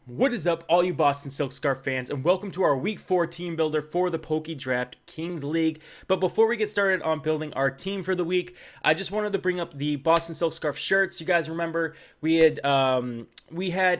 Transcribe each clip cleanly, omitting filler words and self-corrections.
What is up, all you Boston Silk Scarf fans, and welcome to our Week 4 team builder for the PokeDraft Kings League. But before we get started on building our team for the week, I just wanted to bring up the Boston Silk Scarf shirts. You guys remember we had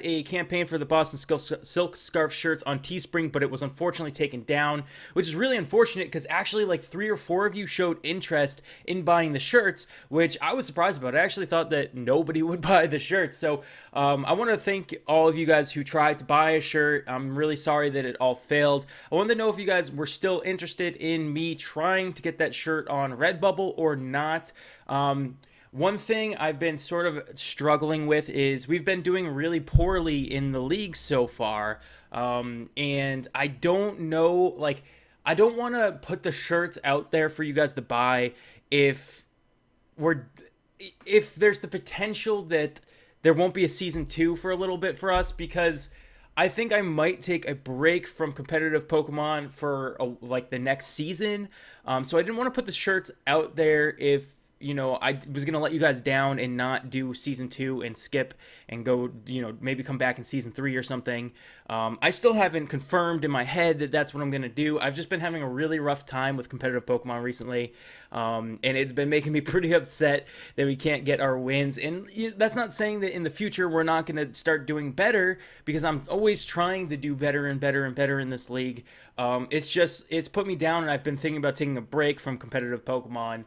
a campaign for the Boston Silk Scarf shirts on Teespring, but it was unfortunately taken down, which is really unfortunate because actually like 3 or 4 of you showed interest in buying the shirts, which I was surprised about. I actually thought that nobody would buy the shirts. So I want to thank all of you guys who tried to buy a shirt. I'm really sorry that it all failed. I wanted to know if you guys were still interested in me trying to get that shirt on Redbubble or not. One thing I've been sort of struggling with is we've been doing really poorly in the league so far. And I don't know, like, I don't want to put the shirts out there for you guys to buy if there's the potential that there won't be a season 2 for a little bit for us, because I think I might take a break from competitive Pokemon for like the next season. So I didn't want to put the shirts out there if I was going to let you guys down and not do season 2 and skip and go, maybe come back in season 3 or something. I still haven't confirmed in my head that that's what I'm going to do. I've just been having a really rough time with competitive Pokemon recently. And it's been making me pretty upset that we can't get our wins. And that's not saying that in the future we're not going to start doing better, because I'm always trying to do better and better and better in this league. It's put me down, and I've been thinking about taking a break from competitive Pokemon.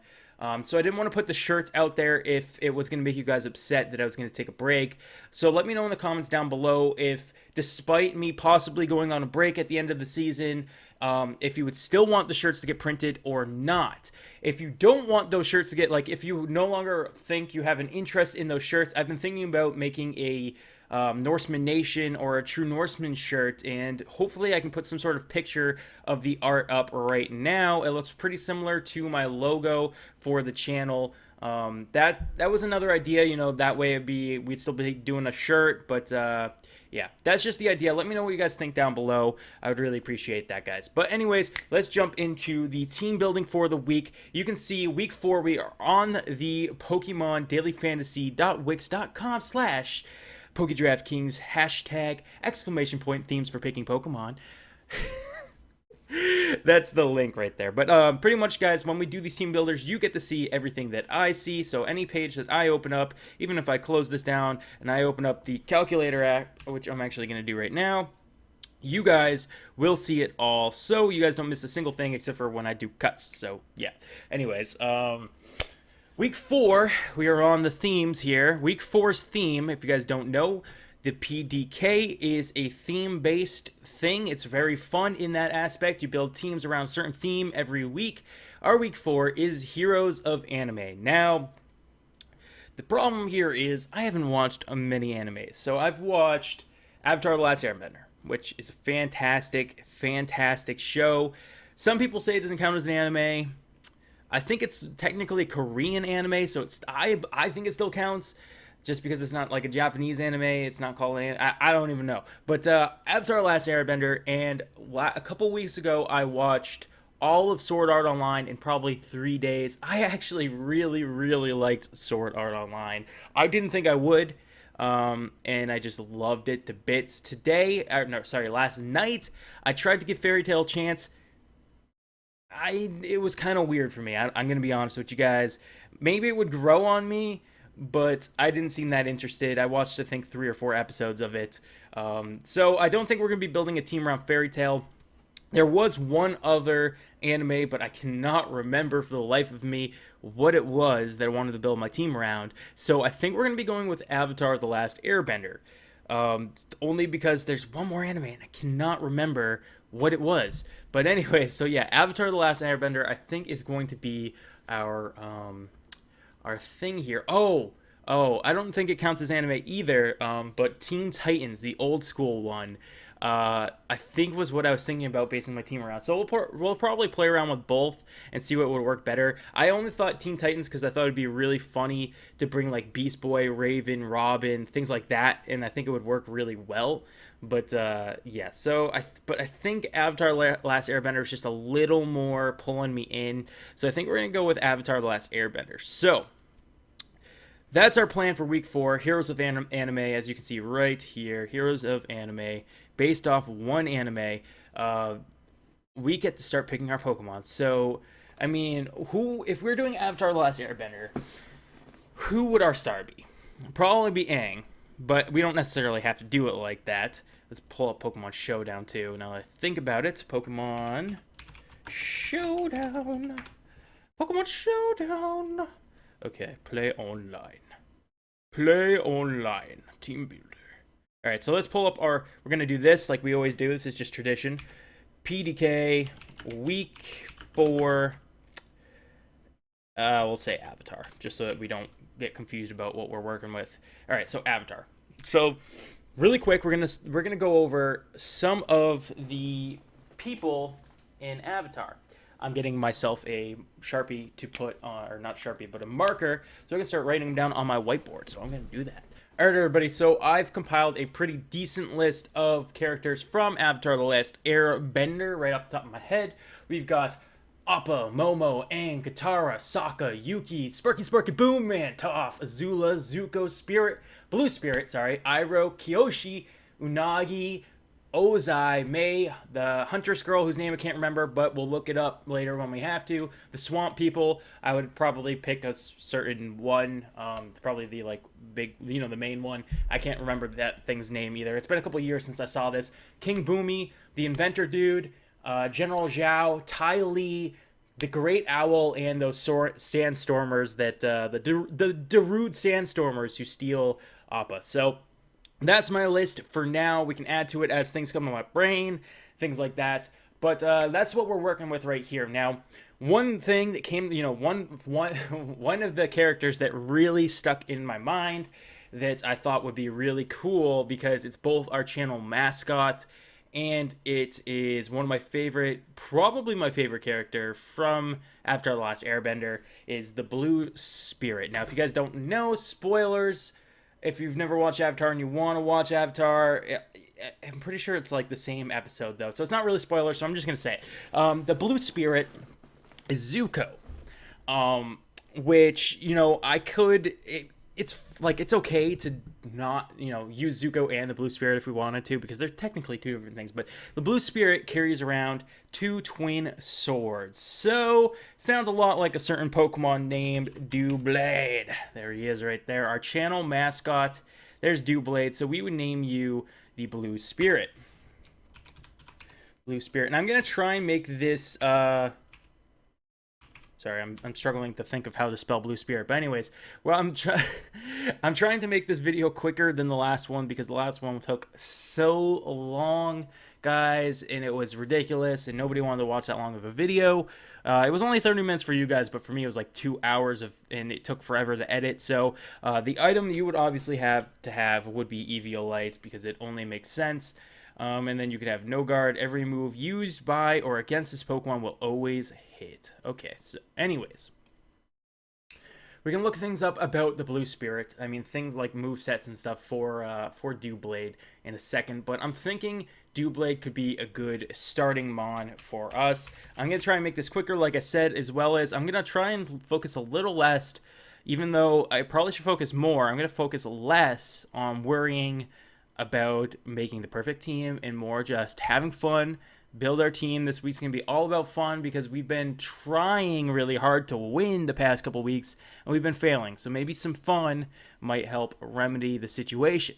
So I didn't want to put the shirts out there if it was going to make you guys upset that I was going to take a break. So let me know in the comments down below if, despite me possibly going on a break at the end of the season, if you would still want the shirts to get printed or not. If you don't want those shirts to get, like, if you no longer think you have an interest in those shirts, I've been thinking about making a Norseman Nation or a True Norseman shirt, and hopefully I can put some sort of picture of the art up right now. It looks pretty similar to my logo for the channel. That was another idea, that way we'd still be doing a shirt, but yeah, that's just the idea. Let me know what you guys think down below. I would really appreciate that, guys. But anyways, let's jump into the team building for the week. You can see week 4, we are on the Pokemon dailyfantasy.wix.com/PokeDraft Kings, #! Themes for picking Pokemon. That's the link right there. But pretty much, guys, when we do these team builders, you get to see everything that I see. So any page that I open up, even if I close this down and I open up the calculator app, which I'm actually going to do right now, you guys will see it all. So you guys don't miss a single thing except for when I do cuts. So yeah. Anyways, Week 4, we are on the themes here. Week 4's theme, if you guys don't know, the PDK is a theme-based thing. It's very fun in that aspect. You build teams around a certain theme every week. Our Week 4 is Heroes of Anime. Now, the problem here is I haven't watched many animes. So I've watched Avatar the Last Airbender, which is a fantastic, fantastic show. Some people say it doesn't count as an anime. I think it's technically a Korean anime, so I think it still counts, just because it's not like a Japanese anime. It's not called I don't even know. But Avatar: The Last Airbender, and a couple weeks ago I watched all of Sword Art Online in probably 3 days. I actually really, really liked Sword Art Online. I didn't think I would, and I just loved it to bits. Last night I tried to give Fairy Tail a chance. It was kind of weird for me. I'm going to be honest with you guys. Maybe it would grow on me, but I didn't seem that interested. I watched, I think, 3 or 4 episodes of it. So I don't think we're going to be building a team around Fairy Tail. There was one other anime, but I cannot remember for the life of me what it was that I wanted to build my team around. So I think we're going to be going with Avatar the Last Airbender. Only because there's one more anime and I cannot remember what it was. But anyway, so yeah, Avatar the Last Airbender I think is going to be our thing here. Oh, I don't think it counts as anime either. But Teen Titans, the old school one, I think was what I was thinking about basing my team around. So we'll probably play around with both and see what would work better. I only thought Teen Titans because I thought it'd be really funny to bring like Beast Boy, Raven, Robin, things like that, and I think it would work really well. But yeah, so I think Avatar Last Airbender is just a little more pulling me in. So I think we're gonna go with Avatar The Last Airbender. So that's our plan for week 4. Heroes of Anime, as you can see right here. Heroes of Anime, based off one anime. We get to start picking our Pokemon. So, I mean, if we're doing Avatar the Last Airbender, who would our star be? Probably be Aang, but we don't necessarily have to do it like that. Let's pull up Pokemon Showdown too. Now that I think about it, Pokemon Showdown. Pokemon Showdown. Okay, play online. Play online. Team builder. Alright, so let's pull up our... We're going to do this like we always do. This is just tradition. PDK, week 4... we'll say Avatar, just so that we don't get confused about what we're working with. All right, so Avatar. So, really quick, we're gonna go over some of the people in Avatar. I'm getting myself a Sharpie to put on, or not Sharpie, but a marker, so I can start writing them down on my whiteboard. So I'm gonna do that. All right, everybody. So I've compiled a pretty decent list of characters from Avatar: The Last Airbender. Right off the top of my head, we've got Appa, Momo, Aang, Katara, Sokka, Yuki, Sparky, Boom Man, Toph, Azula, Zuko, Blue Spirit, Iroh, Kyoshi, Unagi, Ozai, Mei, the Huntress girl whose name I can't remember, but we'll look it up later when we have to. The Swamp People, I would probably pick a certain one, probably the big, the main one. I can't remember that thing's name either. It's been a couple years since I saw this. King Boomy, the Inventor Dude, General Zhao, Ty Lee, the Great Owl, and those Sandstormers that the Darude Sandstormers who steal Appa. So that's my list for now. We can add to it as things come to my brain, things like that. But that's what we're working with right here. Now, one thing that came, one of the characters that really stuck in my mind that I thought would be really cool because it's both our channel mascot and it is one of my favorite, probably my favorite character from Avatar the Last Airbender, is the Blue Spirit. Now, if you guys don't know, spoilers, if you've never watched Avatar and you want to watch Avatar, I'm pretty sure it's like the same episode, though. So it's not really spoilers, so I'm just going to say it. The Blue Spirit is Zuko, which, I could... It's okay to not, use Zuko and the Blue Spirit if we wanted to, because they're technically two different things, but the Blue Spirit carries around 2 twin swords. So, sounds a lot like a certain Pokemon named Doublade. There he is right there, our channel mascot. There's Doublade, so we would name you the Blue Spirit. Blue Spirit. And I'm going to try and make this, sorry, I'm struggling to think of how to spell Blue Spirit. But anyways, well, I'm trying to make this video quicker than the last one because the last one took so long, guys, and it was ridiculous, and nobody wanted to watch that long of a video. It was only 30 minutes for you guys, but for me it was like 2 hours and it took forever to edit. So the item you would obviously have to have would be Eviolite because it only makes sense. And then you could have no guard. Every move used by or against this Pokemon will always hit. Okay, so anyways. We can look things up about the Blue Spirit. I mean, things like movesets and stuff for Doublade in a second. But I'm thinking Doublade could be a good starting mon for us. I'm going to try and make this quicker, like I said, as well as I'm going to try and focus a little less. Even though I probably should focus more, I'm going to focus less on worrying about making the perfect team and more just having fun, build our team. This week's going to be all about fun because we've been trying really hard to win the past couple weeks and we've been failing. So maybe some fun might help remedy the situation.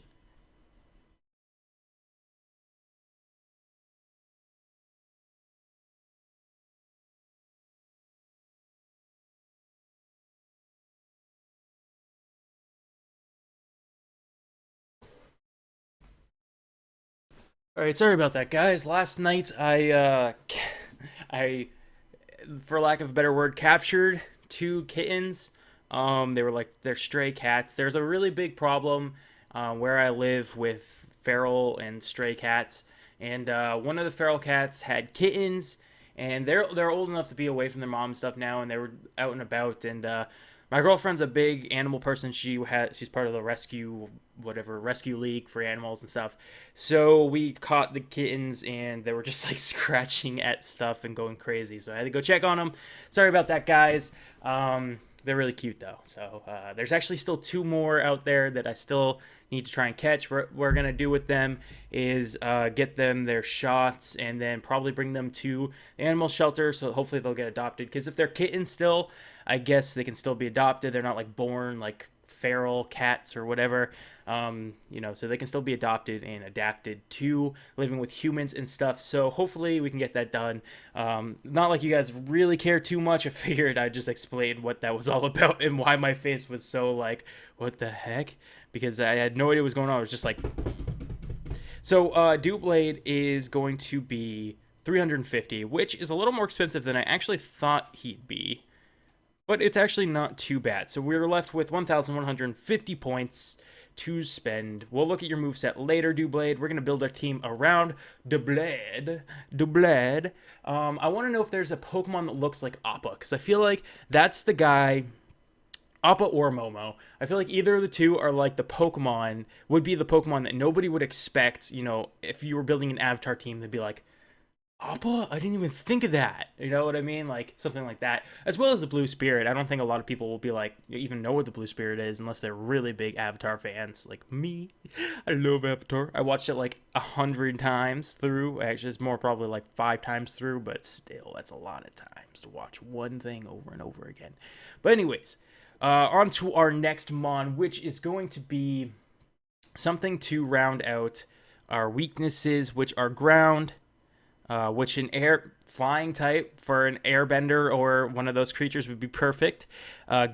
All right, sorry about that, guys. Last night, I, for lack of a better word, captured 2 kittens. They're stray cats. There's a really big problem where I live with feral and stray cats, and one of the feral cats had kittens, and they're old enough to be away from their mom and stuff now, and they were out and about, and my girlfriend's a big animal person. She's part of the rescue league for animals and stuff. So we caught the kittens and they were just like scratching at stuff and going crazy. So I had to go check on them. Sorry about that, guys. But really cute though. So there's actually still 2 more out there that I still need to try and catch. What we're gonna do with them is get them their shots and then probably bring them to the animal shelter. So hopefully they'll get adopted. Because if they're kittens still, I guess they can still be adopted. They're not like born like feral cats or whatever. So they can still be adopted and adapted to living with humans and stuff. So hopefully we can get that done. Not like you guys really care too much. I figured I'd just explain what that was all about and why my face was so like, what the heck? Because I had no idea what was going on. I was just like, so Dewblade is going to be 350, which is a little more expensive than I actually thought he'd be. But it's actually not too bad. So we're left with 1,150 points to spend. We'll look at your moveset later, Dewblade. We're going to build our team around Dewblade. I want to know if there's a Pokemon that looks like Appa, because I feel like that's the guy, Appa or Momo. I feel like either of the two are like would be the Pokemon that nobody would expect. If you were building an Avatar team, they'd be like, Appa? I didn't even think of that. You know what I mean? Like, something like that. As well as the Blue Spirit. I don't think a lot of people will be like, even know what the Blue Spirit is unless they're really big Avatar fans. Like me. I love Avatar. I watched it like 100 times through. Actually, it's more probably like 5 times through, but still, that's a lot of times to watch one thing over and over again. But anyways, on to our next Mon, which is going to be something to round out our weaknesses, which are ground, which an air flying type for an airbender or one of those creatures would be perfect.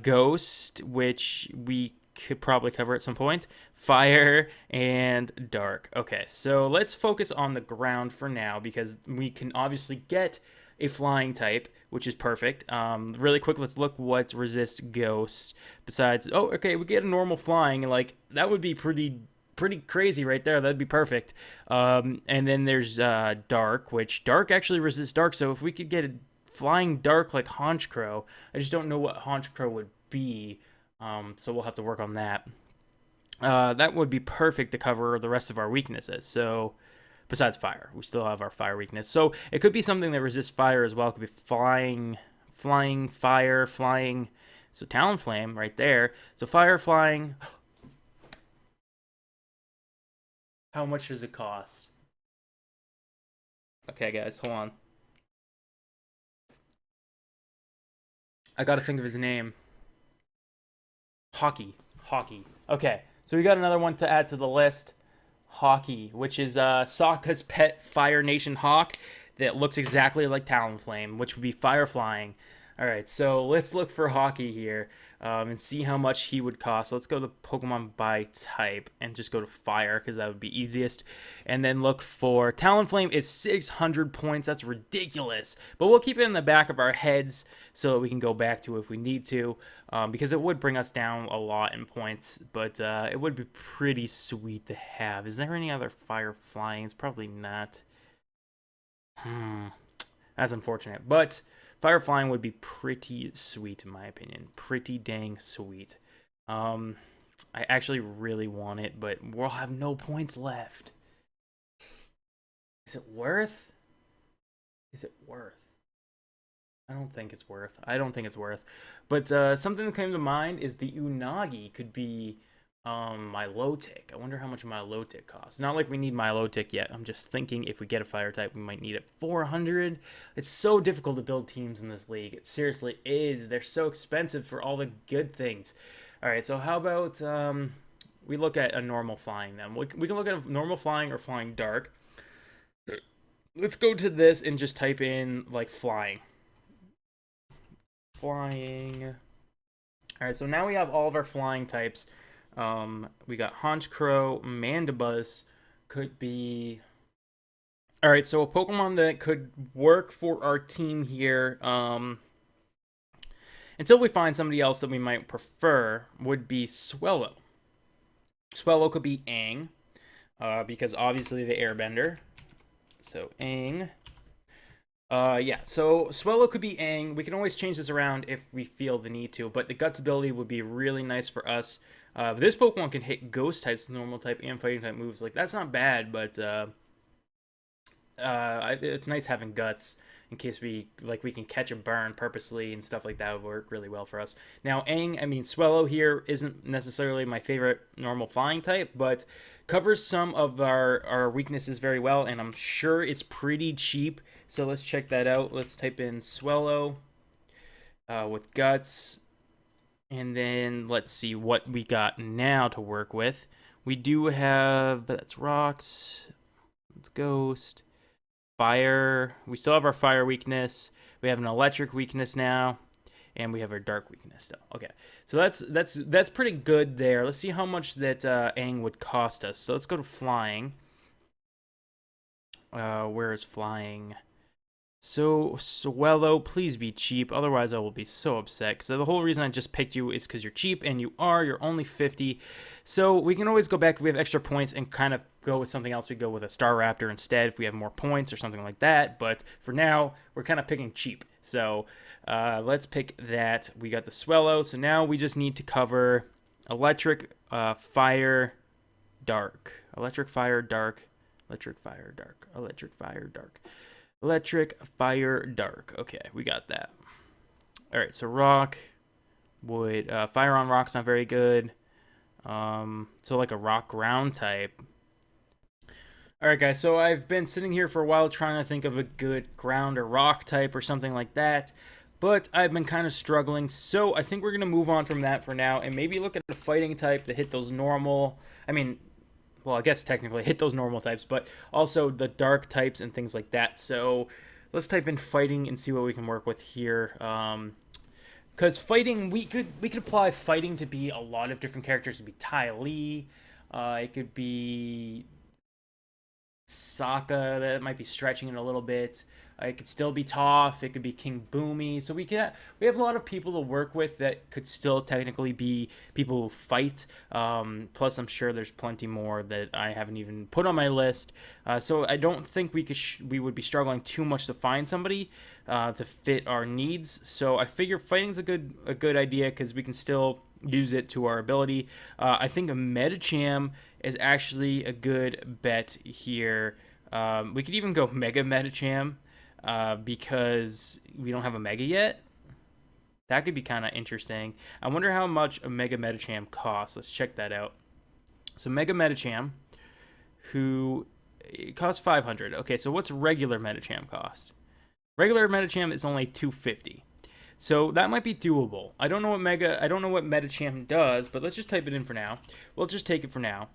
Ghost, which we could probably cover at some point. Fire and dark. Okay, so let's focus on the ground for now because we can obviously get a flying type, which is perfect. Really quick, let's look what resists ghosts. Besides, we get a normal flying, and like that would be pretty crazy right there. That'd be perfect. And then there's dark, which dark actually resists dark. So if we could get a flying dark like Honchkrow, I just don't know what Honchkrow would be. So we'll have to work on that. That would be perfect to cover the rest of our weaknesses. So besides fire, we still have our fire weakness. So it could be something that resists fire as well. It could be flying, fire, flying. So Talonflame right there. So fire, flying. How much does it cost? Okay, guys, hold on. I gotta think of his name. Hockey. Okay, so we got another one to add to the list. Hockey, which is Sokka's pet Fire Nation Hawk that looks exactly like Talonflame, which would be fire flying. All right, so let's look for Hockey here and see how much he would cost. So let's go to Pokemon by type and just go to fire because that would be easiest. And then look for Talonflame is 600 points. That's ridiculous. But we'll keep it in the back of our heads so that we can go back to it if we need to because it would bring us down a lot in points. But it would be pretty sweet to have. Is there any other fire flying? It's probably not. That's unfortunate. But fire flying would be pretty sweet in my opinion. Pretty dang sweet. I actually really want it, but we'll have no points left. Is it worth? I don't think it's worth. But something that came to mind is the Unagi could be Milotic. I wonder how much Milotic costs. Not like we need Milotic yet. I'm just thinking if we get a fire type, we might need it. 400. It's so difficult to build teams in this league. It seriously is. They're so expensive for all the good things. All right, so how about we look at a normal flying then? We can look at a normal flying or flying dark. Let's go to this and just type in like flying. Flying. All right, so now we have all of our flying types. We got Honchkrow, Mandibuzz could be. All right, so a Pokemon that could work for our team here, until we find somebody else that we might prefer, would be Swellow. Swellow could be Aang, because obviously the Airbender. So Aang. So Swellow could be Aang. We can always change this around if we feel the need to, but the Guts ability would be really nice for us. This Pokemon can hit Ghost types, normal type, and Fighting type moves. Like, that's not bad, but it's nice having Guts. in case we can catch a burn purposely and stuff like that would work really well for us. Now, Swellow here isn't necessarily my favorite normal flying type, but covers some of our weaknesses very well, and I'm sure it's pretty cheap. So let's check that out. Let's type in Swellow with Guts, and then let's see what we got now to work with. We do have, that's Rocks, it's Ghost, Fire. We still have our Fire weakness. We have an Electric weakness now, and we have our Dark weakness still. Okay, so that's pretty good there. Let's see how much that Aang would cost us. So let's go to Flying. Where is Flying? So, Swellow, please be cheap. Otherwise, I will be so upset. Because the whole reason I just picked you is because you're cheap, and you're only 50. So, we can always go back if we have extra points and kind of go with something else. We go with a Star Raptor instead if we have more points or something like that. But for now, we're kind of picking cheap. So, let's pick that. We got the Swellow. So, now we just need to cover Electric, Fire, Dark. Electric, Fire, Dark. Electric, Fire, Dark. Electric, Fire, Dark. Electric, Fire, Dark. Okay, we got that. All right, so Rock would... Fire on Rock's not very good. So like a Rock Ground type. All right, guys, so I've been sitting here for a while trying to think of a good Ground or Rock type or something like that. But I've been kind of struggling, so I think we're going to move on from that for now and maybe look at a fighting type that hit those normal... Well, I guess technically hit those normal types, but also the dark types and things like that. So let's type in fighting and see what we can work with here. Because fighting, we could apply fighting to be a lot of different characters. It could be Ty Lee. It could be Sokka. That might be stretching it a little bit. It could still be Toph. It could be King Boomy. So we have a lot of people to work with that could still technically be people who fight. Plus, I'm sure there's plenty more that I haven't even put on my list. So I don't think we would be struggling too much to find somebody to fit our needs. So I figure fighting's a good idea because we can still use it to our ability. I think a Medicham is actually a good bet here. We could even go Mega Medicham. Because we don't have a Mega yet. That could be kind of interesting. I wonder how much a Mega Medicham costs. Let's check that out. So Mega Medicham, who costs 500. Okay, so what's regular Medicham cost? Regular Medicham is only 250. So that might be doable. I don't know what Medicham does, but let's just type it in for now. We'll just take it for now.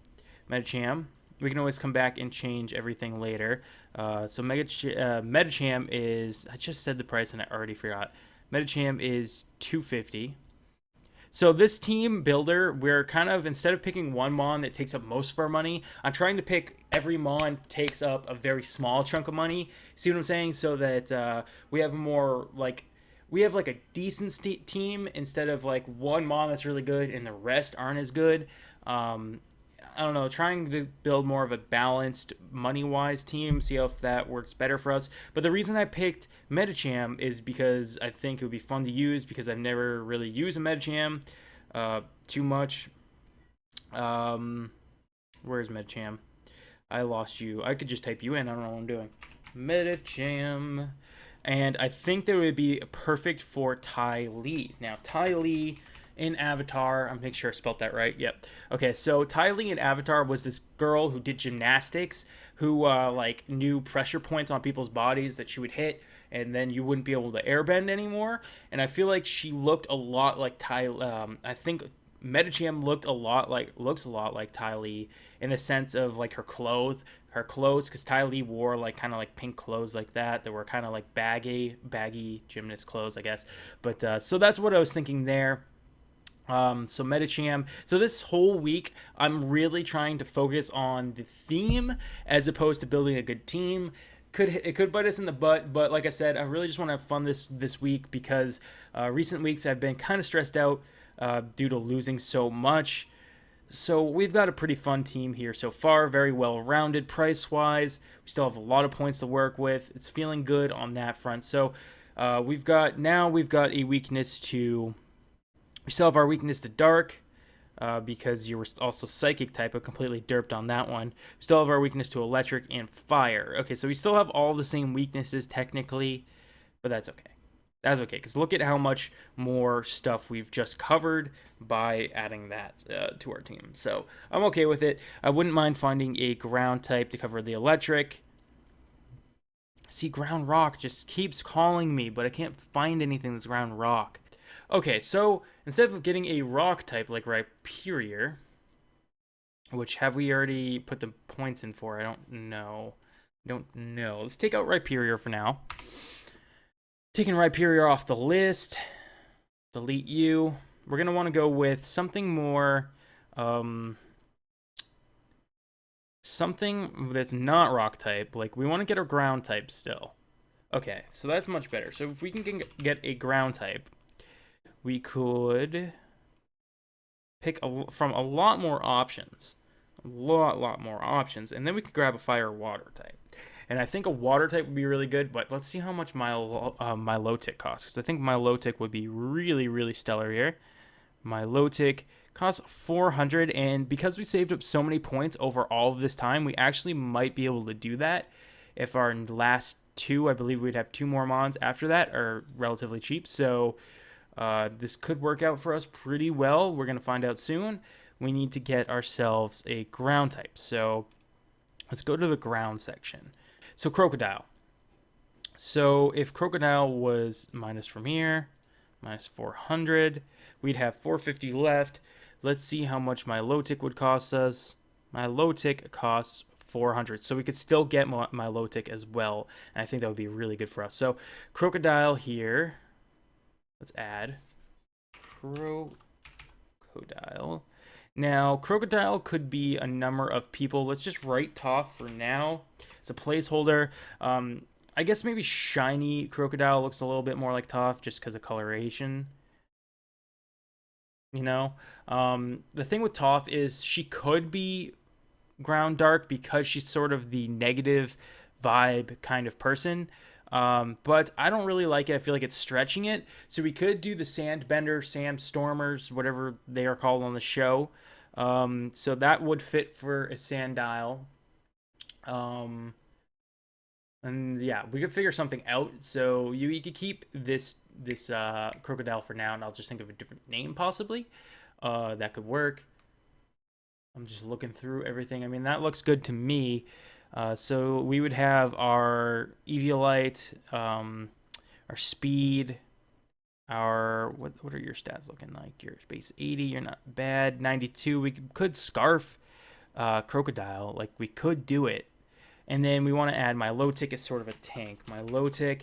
Medicham. We can always come back and change everything later. So Medicham is... I just said the price and I already forgot. Medicham is 250. So this team builder, we're kind of... Instead of picking one Mon that takes up most of our money, I'm trying to pick every Mon takes up a very small chunk of money. See what I'm saying? So that we have more... We have a decent team instead of one Mon that's really good and the rest aren't as good. I don't know, trying to build more of a balanced money-wise team, see if that works better for us. But the reason I picked Medicham is because I think it would be fun to use because I've never really used a Medicham too much. Where's Medicham? I lost you. I could just type you in. I don't know what I'm doing. Medicham. And I think that it would be perfect for Ty Lee. Now, Ty Lee... in Avatar, I'm making sure I spelled that right. Yep. Okay, so Ty Lee in Avatar was this girl who did gymnastics, who knew pressure points on people's bodies that she would hit, and then you wouldn't be able to airbend anymore. And I feel like she looked a lot like I think Medicham looks a lot like Ty Lee in the sense of her clothes, because Ty Lee wore kind of pink clothes like that were kind of baggy gymnast clothes, I guess. But so that's what I was thinking there. So Medicham. So this whole week, I'm really trying to focus on the theme as opposed to building a good team. It could bite us in the butt, but like I said, I really just want to have fun this week because recent weeks I've been kind of stressed out due to losing so much. So we've got a pretty fun team here so far, very well-rounded price-wise. We still have a lot of points to work with. It's feeling good on that front. So we've got a weakness to... We still have our weakness to Dark, because you were also Psychic type, but completely derped on that one. We still have our weakness to Electric and Fire. Okay, so we still have all the same weaknesses, technically. but that's okay. That's okay, because look at how much more stuff we've just covered by adding that to our team. So I'm okay with it. I wouldn't mind finding a ground type to cover the electric. See, ground rock just keeps calling me, but I can't find anything that's ground rock. Okay, so instead of getting a rock type like Rhyperior, which have we already put the points in for? I don't know. Let's take out Rhyperior for now. Taking Rhyperior off the list. Delete you. We're going to want to go with something more... something that's not rock type. Like, we want to get a ground type still. Okay, so that's much better. So if we can get a ground type, we could pick from a lot more options. A lot more options. And then we could grab a fire or water type. And I think a water type would be really good, but let's see how much Milotic costs. Because I think Milotic would be really stellar here. Milotic costs 400, and because we saved up so many points over all of this time, we actually might be able to do that. If our last two, I believe we'd have 2 more mons after that, are relatively cheap. So this could work out for us pretty well. We're going to find out soon. We need to get ourselves a ground type. So let's go to the ground section. So Crocodile. So if Crocodile was minus from here, minus 400, we'd have 450 left. Let's see how much Milotic would cost us. Milotic costs 400, so we could still get Milotic as well, and I think that would be really good for us. So Crocodile here. Let's add Crocodile. Now, Crocodile could be a number of people. Let's just write Toph for now. It's a placeholder. I guess maybe Shiny Crocodile looks a little bit more like Toph just because of coloration. You know? The thing with Toph is she could be ground dark because she's sort of the negative vibe kind of person. But I don't really like it. I feel like it's stretching it. So we could do the Sandbender, Sandstormers, whatever they are called on the show. So that would fit for a Sandile. And yeah, we could figure something out. So you could keep this Crocodile for now, and I'll just think of a different name possibly. That could work. I'm just looking through everything. I mean, that looks good to me. So we would have our Eviolite, our speed, our what are your stats looking like? Your base 80, you're not bad. 92, we could scarf Crocodile, like we could do it. And then we want to add Milotic as sort of a tank. Milotic,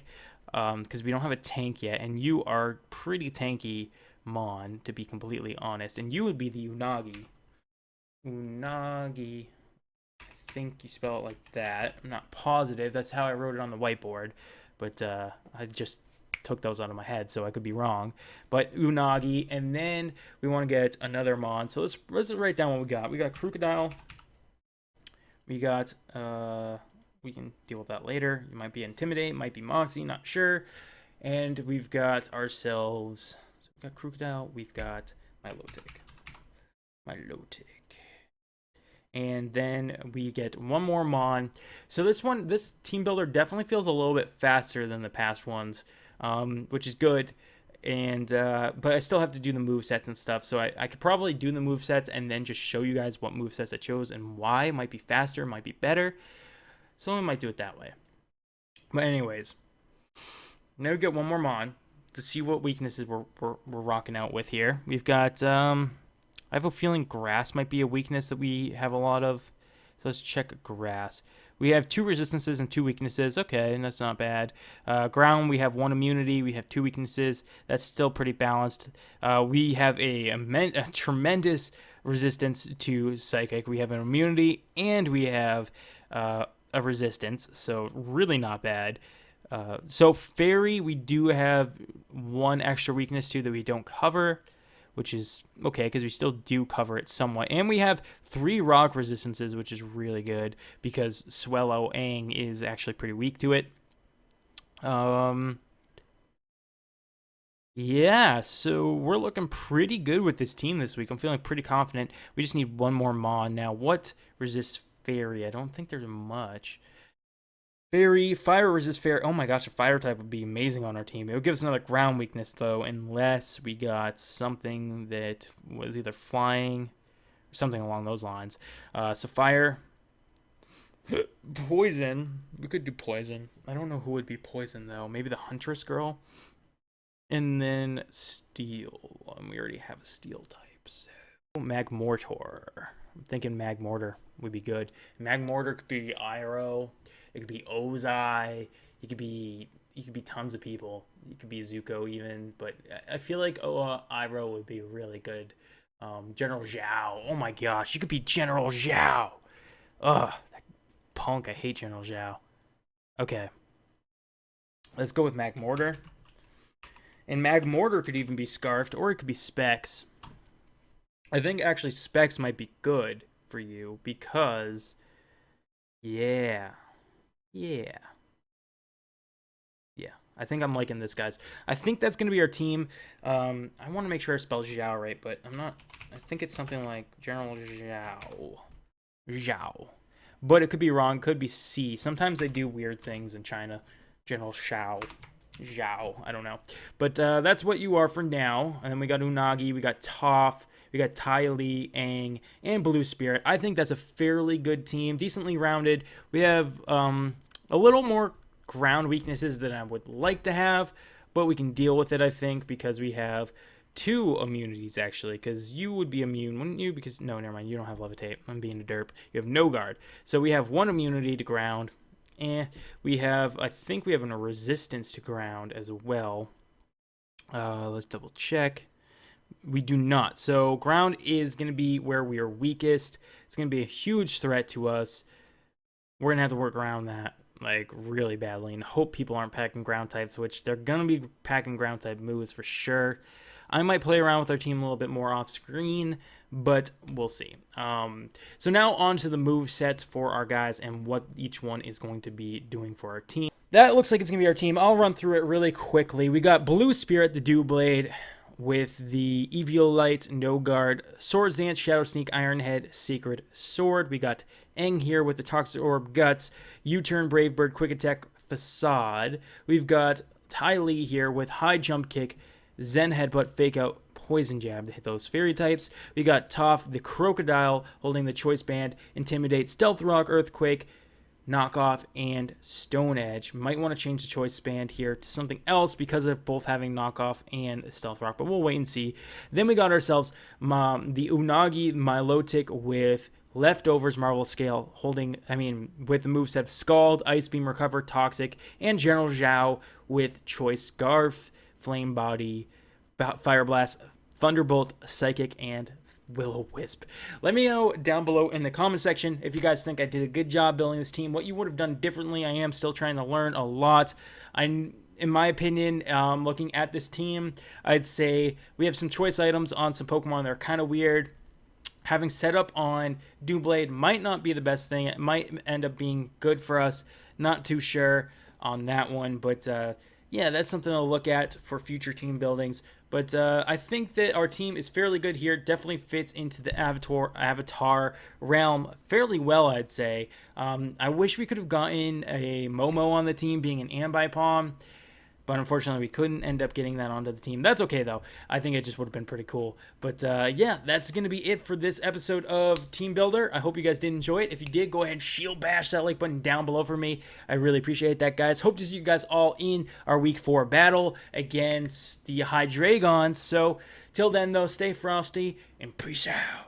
because we don't have a tank yet, and you are pretty tanky, Mon, to be completely honest. And you would be the Unagi. Unagi. I think you spell it like that. I'm not positive. That's how I wrote it on the whiteboard. But I just took those out of my head, so I could be wrong. But Unagi, and then we want to get another Mon. So let's write down what we got. We got Crocodile. We got, we can deal with that later. It might be Intimidate, might be Moxie, not sure. And we've got ourselves, so we've got Crocodile, we've got Milotic. And then we get one more Mon. So this team builder definitely feels a little bit faster than the past ones, which is good. And but I still have to do the movesets and stuff, so I could probably do the movesets and then just show you guys what movesets I chose and why. It might be faster, might be better, so I might do it that way. But anyways, now we get one more Mon to see what weaknesses we're rocking out with here. We've got I have a feeling grass might be a weakness that we have a lot of, so let's check grass. We have 2 resistances and 2 weaknesses. Okay, and that's not bad. Ground, we have 1 immunity. We have 2 weaknesses. That's still pretty balanced. We have a tremendous resistance to Psychic. We have an immunity, and we have a resistance. So really not bad. So Fairy, we do have 1 extra weakness to that we don't cover, which is okay because we still do cover it somewhat. And we have 3 rock resistances, which is really good because Swellow Aang is actually pretty weak to it. Yeah, so we're looking pretty good with this team this week. I'm feeling pretty confident. We just need 1 more Mon. Now, what resists Fairy? I don't think there's much. Fairy, fire resist fairy. Oh my gosh, a fire type would be amazing on our team. It would give us another ground weakness though, unless we got something that was either flying or something along those lines. So fire, poison. We could do poison. I don't know who would be poison though. Maybe the huntress girl. And then steel. And we already have a steel type. So Magmortar. I'm thinking Magmortar would be good. Magmortar could be Iroh. It could be Ozai. It could be tons of people. It could be Zuko even, but I feel like Iroh would be really good. General Zhao. Oh my gosh, you could be General Zhao. Ugh, that punk. I hate General Zhao. Okay, let's go with Magmortar. And Magmortar could even be Scarfed, or it could be Specs. I think actually Specs might be good for you because, yeah. I think I'm liking this, guys. I think that's going to be our team. I want to make sure I spell Zhao right, but I'm not. I think it's something like General Zhao. But it could be wrong. Could be C. Sometimes they do weird things in China. General Zhao. I don't know. But that's what you are for now. And then we got Unagi. We got Toph. We got Ty Lee, Aang, and Blue Spirit. I think that's a fairly good team. Decently rounded. We have a little more ground weaknesses than I would like to have, but we can deal with it, I think, because we have 2 immunities, actually, because you would be immune, wouldn't you? Because, no, never mind, you don't have Levitate. I'm being a derp. You have no guard. So we have 1 immunity to ground, and we have, I think we have a resistance to ground as well. Let's double check. We do not. So ground is going to be where we are weakest. It's going to be a huge threat to us. We're going to have to work around that like really badly and hope people aren't packing ground types, which they're going to be packing ground type moves for sure. I might play around with our team a little bit more off screen, but we'll see. So now on to the move sets for our guys and what each one is going to be doing for our team. That looks like it's going to be our team. I'll run through it really quickly. We got Blue Spirit, the Dewblade, with the Eviolite, No Guard, Swords Dance, Shadow Sneak, Iron Head, Sacred Sword. We got Aang here with the Toxic Orb, Guts, U-Turn, Brave Bird, Quick Attack, Facade. We've got Ty Lee here with High Jump Kick, Zen Headbutt, Fake Out, Poison Jab to hit those fairy types. We got Toph, the Crocodile, holding the Choice Band, Intimidate, Stealth Rock, Earthquake, Knockoff, and Stone Edge. Might want to change the Choice Band here to something else because of both having Knockoff and Stealth Rock, but we'll wait and see. Then we got ourselves the Unagi Milotic with Leftovers Marvel Scale, holding, with the moveset Scald, Ice Beam, Recover, Toxic, and General Zhao with Choice Scarf, Flame Body, Fire Blast, Thunderbolt, Psychic, and Will-O-Wisp. Let me know down below in the comment section if you guys think I did a good job building this team, what you would have done differently. I am still trying to learn a lot. In my opinion, looking at this team, I'd say we have some choice items on some Pokemon that are kind of weird. Having set up on Dewblade might not be the best thing. It might end up being good for us. Not too sure on that one, but yeah, that's something to look at for future team buildings. But I think that our team is fairly good here. Definitely fits into the Avatar realm fairly well, I'd say. I wish we could have gotten a Momo on the team being an Ambipom, but unfortunately we couldn't end up getting that onto the team. That's okay, though. I think it just would have been pretty cool. But yeah, that's going to be it for this episode of Team Builder. I hope you guys did enjoy it. If you did, go ahead and shield bash that like button down below for me. I really appreciate that, guys. Hope to see you guys all in our Week 4 battle against the Hydreigons. So, till then, though, stay frosty and peace out.